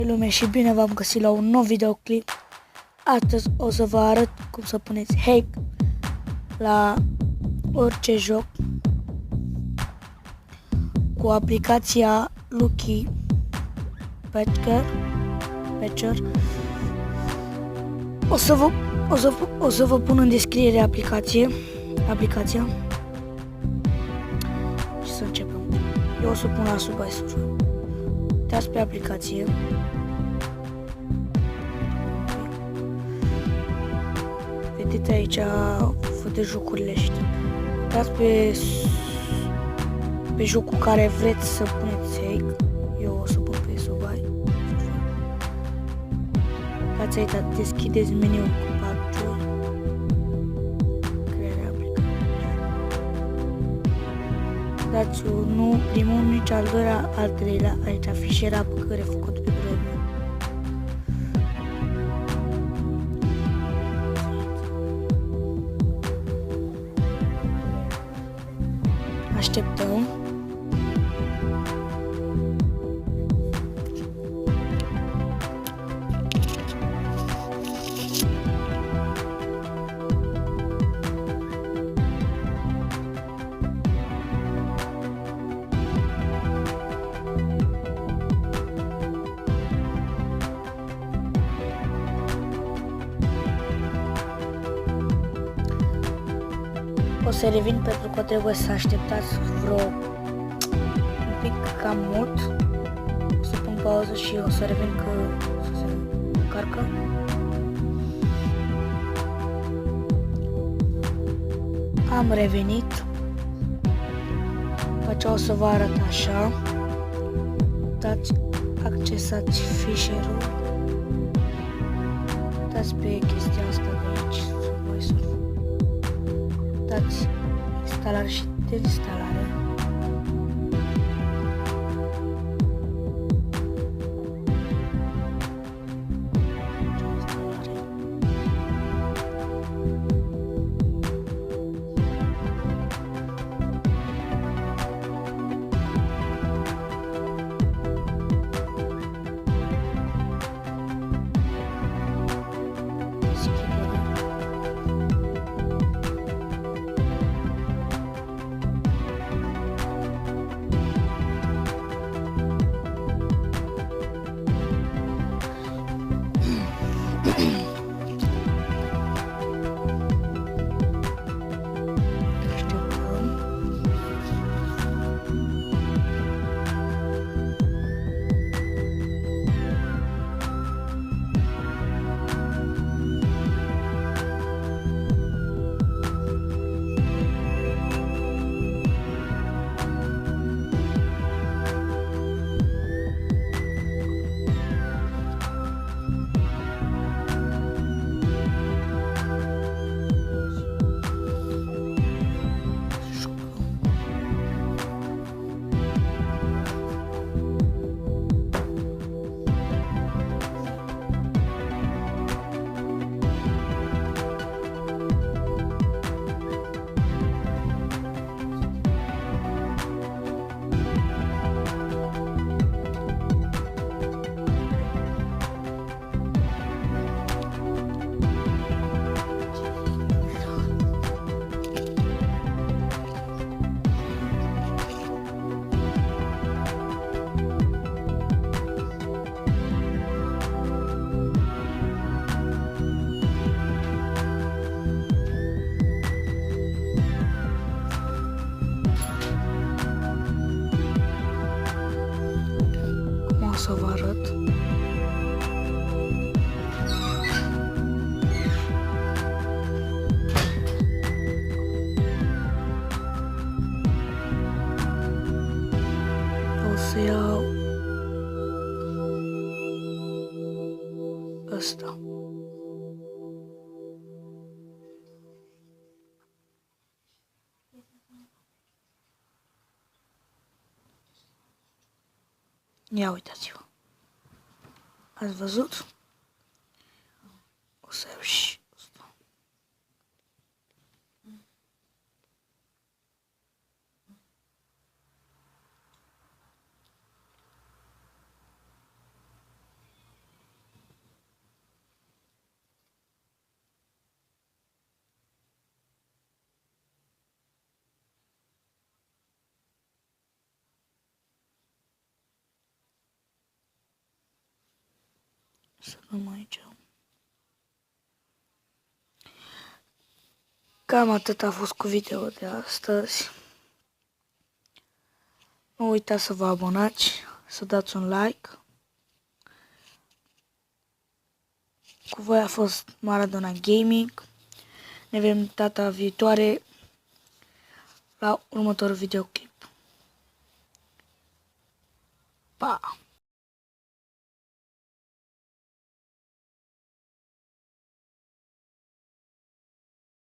Lume și bine v-am găsit la un nou videoclip. Astăzi o să vă arăt cum să puneți hack la orice joc cu aplicația Lucky Patcher. O să vă pun în descriere aplicația și să începem. Eu o să pun la sub-iSurf. Dați pe aplicație. Vedeți aici de jocurile și dați pe jocul care vreți să puneți hack. Eu o să pun pe sub-i. Dați aici, deschideți meniul cu PUBG. Crearea aplicației. Dați nu primul, nici al doilea, al treilea, aici fișier aplicare făcut pe premium. Așteptăm. O să revin pentru că trebuie să așteptați un pic cam mult. O să pun pauză și o să revin că se încarcă. Am revenit. După ce o să vă arăt așa. Dați, accesați fișierul. Dați pe chestia asta de aici. Dați instalare și deinstalare. Să vă arăt. O să iau ăsta. Ia uitați-vă. Ați văzut? O să iau și asta. Să dăm aici. Cam atât a fost cu video de astăzi. Nu uitați să vă abonați, să dați un like. Cu voi a fost Maradona Gaming. Ne vedem data viitoare la următorul videoclip. Pa!